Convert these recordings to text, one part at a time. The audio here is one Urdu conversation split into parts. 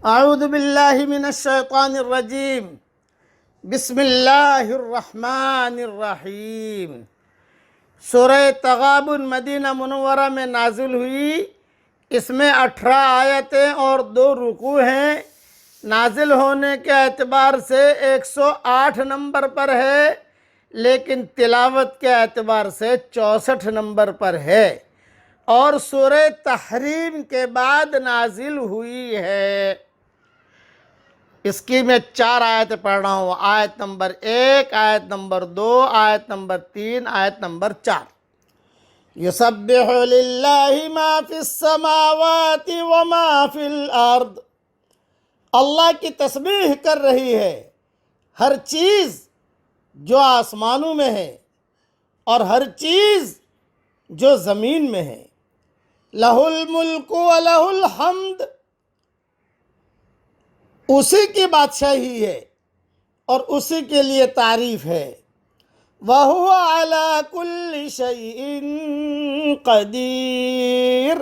اعوذ باللہ من الشیطان الرجیم بسم اللہ الرحمن الرحیم۔ سورہ تغابن مدینہ منورہ میں نازل ہوئی۔ اس میں 18 آیتیں اور 2 رکوع ہیں۔ نازل ہونے کے اعتبار سے 108 نمبر پر ہے، لیکن تلاوت کے اعتبار سے 64 نمبر پر ہے، اور سورہ تحریم کے بعد نازل ہوئی ہے۔ اس کی میں 4 آیتیں پڑھ رہا ہوں۔ آیت نمبر 1، آیت نمبر 2، آیت نمبر 3، آیت نمبر 4۔ یسبح للہ ما فی السماوات وما فی الارض۔ اللہ کی تسبیح کر رہی ہے ہر چیز جو آسمانوں میں ہے اور ہر چیز جو زمین میں ہے۔ لہ الملک ولہ الحمد، اسی کی بادشاہی ہے اور اسی کے لیے تعریف ہے۔ وَهُوَ عَلَى كُلِّ شَيْءٍ قَدِيرٌ،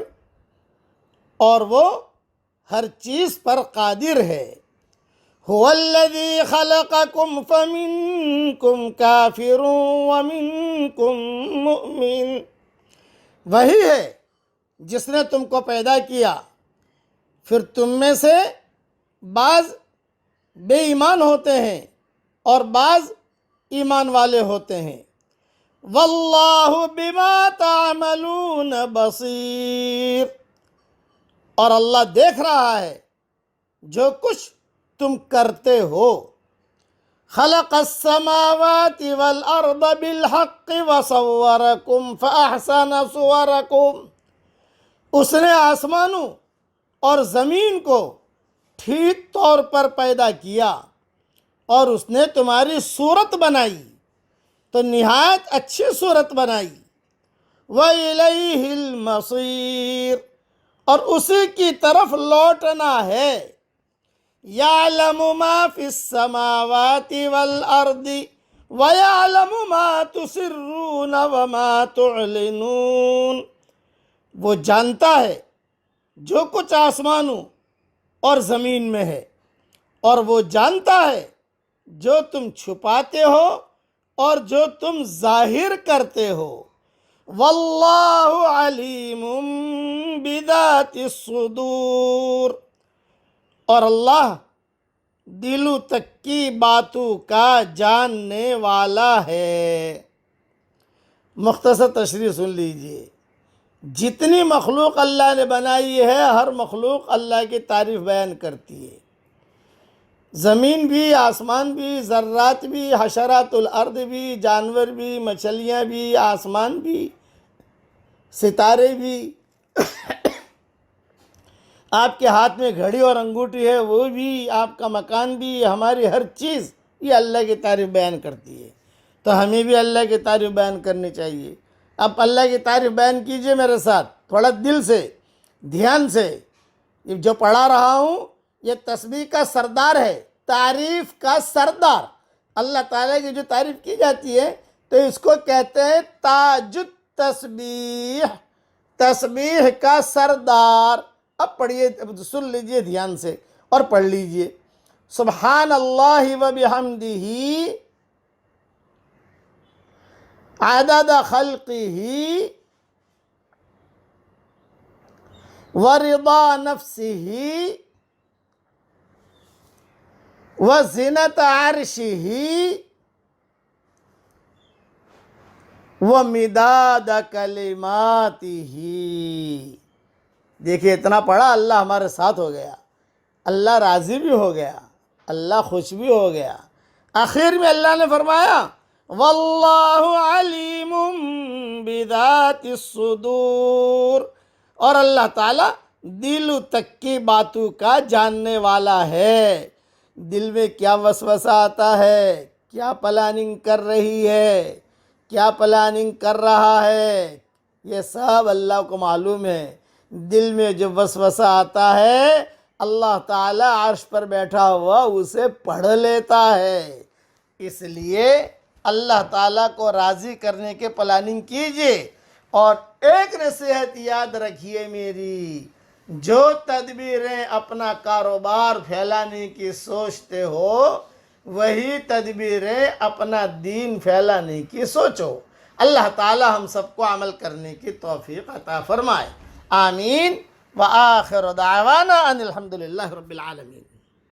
اور وہ ہر چیز پر قادر ہے۔ هُوَ الَّذِي خَلَقَكُمْ فَمِنْكُمْ كَافِرٌ وَمِنْكُمْ مُؤْمِنٌ، وہی ہے جس نے تم کو پیدا کیا، پھر تم میں سے بعض بے ایمان ہوتے ہیں اور بعض ایمان والے ہوتے ہیں۔ واللہ بما تعملون بصیر، اور اللہ دیکھ رہا ہے جو کچھ تم کرتے ہو۔ خلق السماوات والارض بالحق وصورکم فاحسن صورکم، اس نے آسمانوں اور زمین کو ٹھیک طور پر پیدا کیا اور اس نے تمہاری صورت بنائی تو نہایت اچھی صورت بنائی۔ وَإِلَيْهِ الْمَصِيرُ، اور اسی کی طرف لوٹنا ہے۔ يَعْلَمُ مَا فِي السَّمَاوَاتِ وَالْأَرْضِ وَيَعْلَمُ مَا تُسِرُّونَ وَمَا تُعْلِنُونَ، وہ جانتا ہے جو کچھ آسمانوں اور زمین میں ہے، اور وہ جانتا ہے جو تم چھپاتے ہو اور جو تم ظاہر کرتے ہو۔ واللہ علیم بذات الصدور، اور اللہ دلوں تک کی باتوں کا جاننے والا ہے۔ مختصر تشریح سن لیجئے۔ جتنی مخلوق اللہ نے بنائی ہے، ہر مخلوق اللہ کی تعریف بیان کرتی ہے۔ زمین بھی، آسمان بھی، ذرات بھی، حشرات الارض بھی، جانور بھی، مچھلیاں بھی، آسمان بھی، ستارے بھی، آپ کے ہاتھ میں گھڑی اور انگوٹھی ہے وہ بھی، آپ کا مکان بھی، ہماری ہر چیز یہ اللہ کی تعریف بیان کرتی ہے۔ تو ہمیں بھی اللہ کی تعریف بیان کرنی چاہیے۔ اب اللہ کی تعریف بیان کیجئے میرے ساتھ، تھوڑا دل سے، دھیان سے۔ یہ جو پڑھا رہا ہوں یہ تسبیح کا سردار ہے، تعریف کا سردار۔ اللہ تعالیٰ کی جو تعریف کی جاتی ہے تو اس کو کہتے ہیں تاج التسبیح، تسبیح کا سردار۔ اب پڑھیے، سن لیجئے دھیان سے اور پڑھ لیجئے۔ سبحان اللہ و بحمدہ عدد خلقہ ورضا نفسہ وزنت عرشہ ومداد کلماتہ۔ دیکھیے اتنا پڑھا، اللہ ہمارے ساتھ ہو گیا، اللہ راضی بھی ہو گیا، اللہ خوش بھی ہو گیا۔ آخر میں اللہ نے فرمایا واللہ علیم بذات الصدور، اور اللہ تعالیٰ دل تک کی باتوں کا جاننے والا ہے۔ دل میں کیا وسوسہ آتا ہے، کیا پلاننگ کر رہی ہے، کیا پلاننگ کر رہا ہے، یہ سب اللہ کو معلوم ہے۔ دل میں جو وسوسہ آتا ہے اللہ تعالیٰ عرش پر بیٹھا ہوا اسے پڑھ لیتا ہے۔ اس لیے اللہ تعالیٰ کو راضی کرنے کے پلاننگ کیجئے۔ اور ایک نصیحت یاد رکھیے میری، جو تدبیریں اپنا کاروبار پھیلانے کی سوچتے ہو وہی تدبیریں اپنا دین پھیلانے کی سوچو۔ اللہ تعالی ہم سب کو عمل کرنے کی توفیق عطا فرمائے، آمین۔ وآخر دعوانا ان الحمدللہ رب العالمین۔